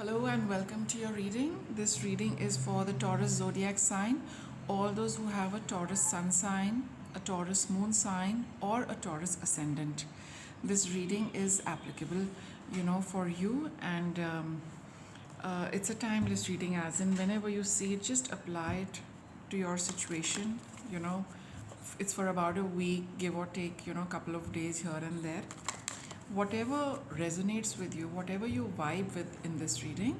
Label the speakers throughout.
Speaker 1: Hello and welcome to your reading. This reading is for the Taurus zodiac sign. All those who have a Taurus sun sign, a Taurus moon sign, or a Taurus ascendant. This reading is applicable, for you, and it's a timeless reading. As in, whenever you see it, just apply it to your situation. It's for about a week, give or take, a couple of days here and there. Whatever resonates with you, whatever you vibe with in this reading,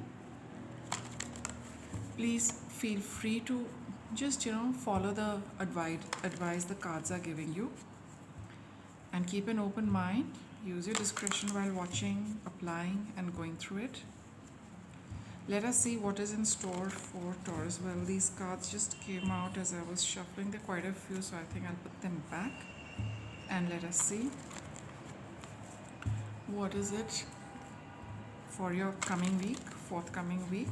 Speaker 1: please feel free to just follow the advice the cards are giving you, and keep an open mind. Use your discretion while watching, applying, and going through it. Let us see what is in store for Taurus. Well, these cards just came out as I was shuffling. There are quite a few, so I think I'll put them back, and let us see what is it for your forthcoming week.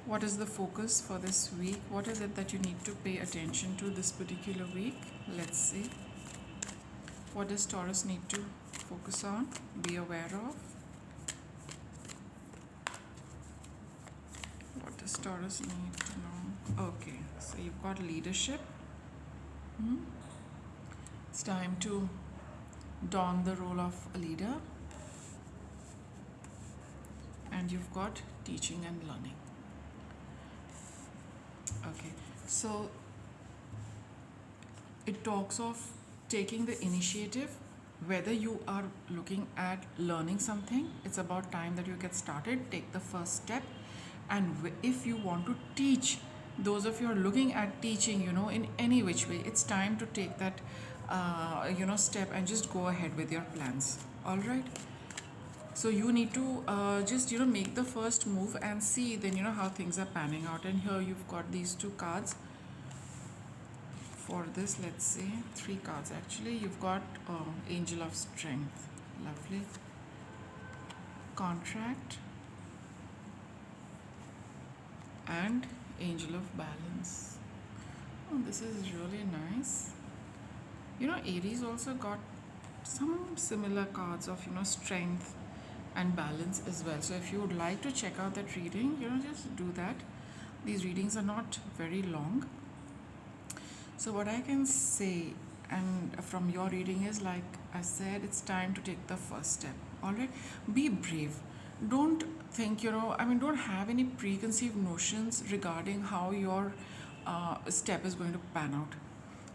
Speaker 1: What is the focus for this week? What is it that you need to pay attention to this particular week? Let's see. What does Taurus need to focus on, be aware of? What does Taurus need to know? Okay, so you've got leadership. It's time to don the role of a leader. And you've got teaching and learning. Okay, so it talks of taking the initiative. Whether you are looking at learning something, it's about time that you get started. Take the first step. And if you want to teach, those of you who are looking at teaching, in any which way, it's time to take that step and just go ahead with your plans. All right, so you need to just make the first move and see then how things are panning out. And here you've got these two cards for this. Let's see, three cards actually. You've got Angel of Strength, lovely, Contract, and Angel of Balance. Oh, this is really nice. Aries also got some similar cards of strength and balance as well. So if you would like to check out that reading, just do that. These readings are not very long. So what I can say and from your reading is, like I said, it's time to take the first step. All right, be brave. Don't think don't have any preconceived notions regarding how your step is going to pan out,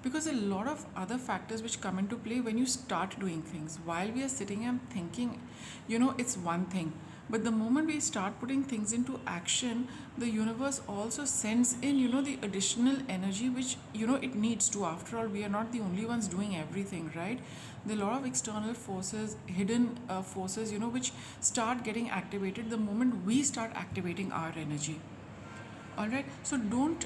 Speaker 1: because a lot of other factors which come into play when you start doing things. While we are sitting and thinking, it's one thing, but the moment we start putting things into action, the universe also sends in the additional energy which it needs to. After all, we are not the only ones doing everything, right? There are a lot of external forces, hidden forces, which start getting activated the moment we start activating our energy. All right, so don't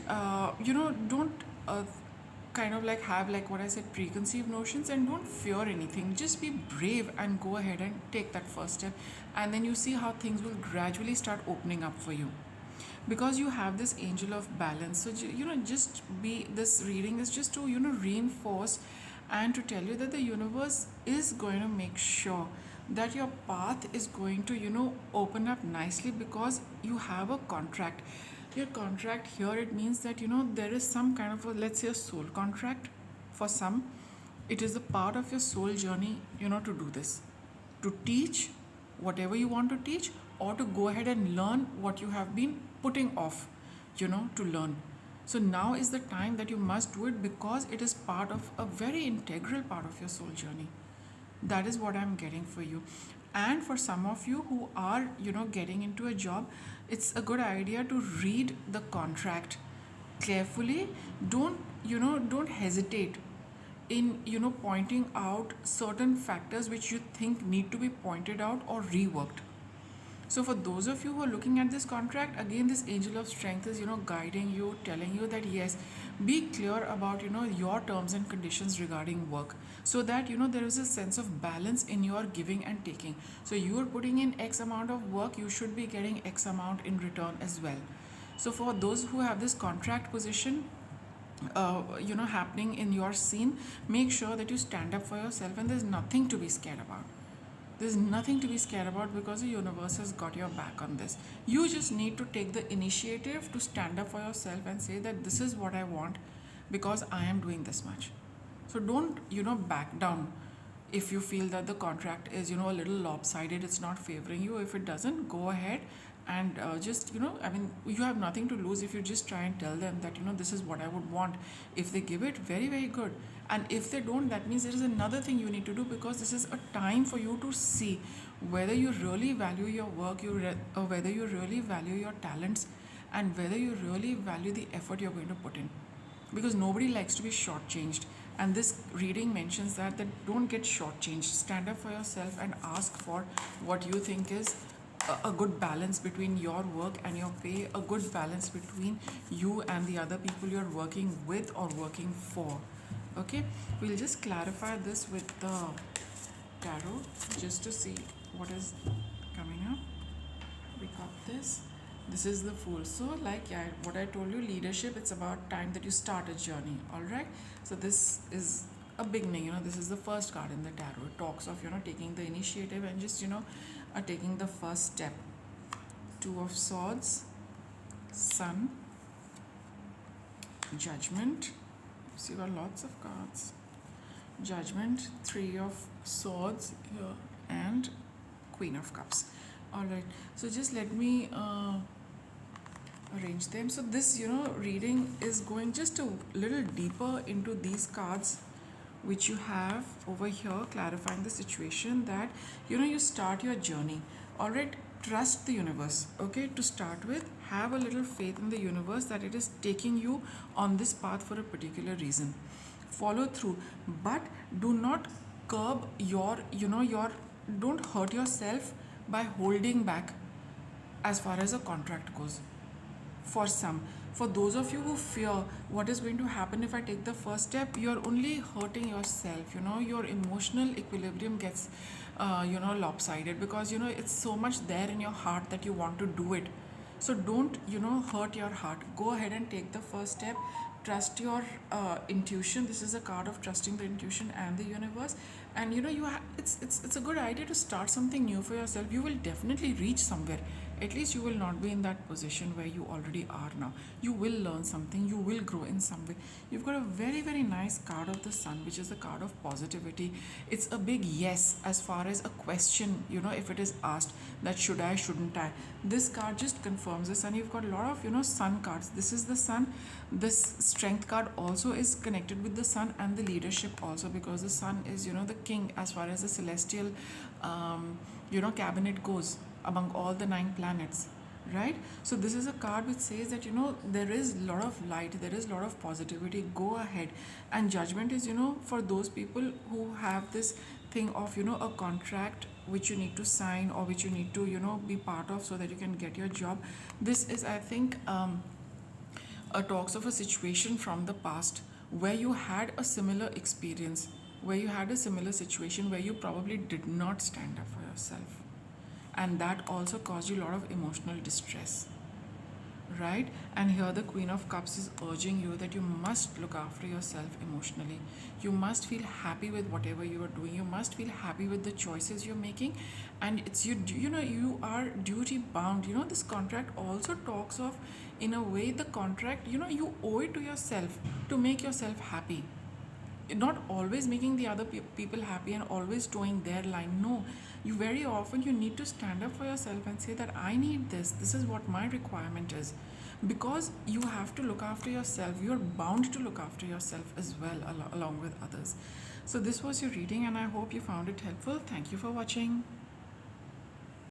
Speaker 1: kind of like have, like what I said, preconceived notions, and don't fear anything. Just be brave and go ahead and take that first step, and then you see how things will gradually start opening up for you, because you have this Angel of Balance. So just be, this reading is just to reinforce and to tell you that the universe is going to make sure that your path is going to open up nicely, because you have a contract. Your contract here, it means that there is some kind of a, let's say, a soul contract. For some, it is a part of your soul journey to do this, to teach whatever you want to teach, or to go ahead and learn what you have been putting off to learn. So now is the time that you must do it, because it is part of a very integral part of your soul journey. That is what I'm getting for you. And for some of you who are getting into a job, it's a good idea to read the contract carefully. Don't hesitate in pointing out certain factors which you think need to be pointed out or reworked. So for those of you who are looking at this contract, again, this Angel of Strength is guiding you, telling you that yes, be clear about your terms and conditions regarding work, so that there is a sense of balance in your giving and taking. So you are putting in X amount of work, you should be getting X amount in return as well. So for those who have this contract position happening in your scene, make sure that you stand up for yourself, and there's nothing to be scared about. There's nothing to be scared about because the universe has got your back on this. You just need to take the initiative to stand up for yourself and say that this is what I want because I am doing this much. So don't, back down if you feel that the contract is, a little lopsided, it's not favoring you. If it doesn't, go ahead and just, you have nothing to lose if you just try and tell them that, this is what I would want. If they give it, very, very good. And if they don't, that means there is another thing you need to do, because this is a time for you to see whether you really value your work, or whether you really value your talents, and whether you really value the effort you're going to put in, because nobody likes to be shortchanged. And this reading mentions that don't get shortchanged. Stand up for yourself and ask for what you think is a good balance between your work and your pay, a good balance between you and the other people you're working with or working for. Okay, we'll just clarify this with the tarot just to see what is coming up. We got this. This is the Fool. So, what I told you, leadership, it's about time that you start a journey. All right. So this is a beginning. This is the first card in the tarot. It talks of taking the initiative and just taking the first step. Two of Swords, Sun, Judgment. So you got lots of cards. Judgment, Three of Swords here, and Queen of Cups. All right. So just let me arrange them. So this reading is going just a little deeper into these cards which you have over here, clarifying the situation that you start your journey. All right, trust the universe. Okay, to start with, have a little faith in the universe that it is taking you on this path for a particular reason. Follow through, but do not curb your don't hurt yourself by holding back as far as a contract goes. For those of you who fear what is going to happen if I take the first step, you're only hurting yourself. Your emotional equilibrium gets lopsided, because it's so much there in your heart that you want to do it. So don't hurt your heart. Go ahead and take the first step. Trust your intuition. This is a card of trusting the intuition and the universe. And it's a good idea to start something new for yourself. You will definitely reach somewhere. At least you will not be in that position where you already are now. You will learn something. You will grow in some way. You've got a very, very nice card of the Sun, which is the card of positivity. It's a big yes as far as a question, if it is asked that should I, shouldn't I. This card just confirms this. And you've got a lot of Sun cards. This is the Sun. This Strength card also is connected with the Sun, and the leadership also, because the Sun is the king as far as the celestial cabinet goes among all the 9 planets, right? So this is a card which says that there is a lot of light, there is a lot of positivity. Go ahead. And Judgment is for those people who have this thing of a contract which you need to sign, or which you need to be part of so that you can get your job. This is, I think, a talks of a situation from the past where you had a similar experience, where you had a similar situation where you probably did not stand up for yourself, and that also caused you a lot of emotional distress, right? And here the Queen of Cups is urging you that you must look after yourself emotionally. You must feel happy with whatever you are doing. You must feel happy with the choices you're making, and it's you are duty bound. This contract also talks of, in a way, the contract, you owe it to yourself to make yourself happy. Not always making the other people happy and always towing their line. No, you very often you need to stand up for yourself and say that I need this is what my requirement is, because you have to look after yourself. You're bound to look after yourself as well, along with others. So this was your reading, and I hope you found it helpful. Thank you for watching.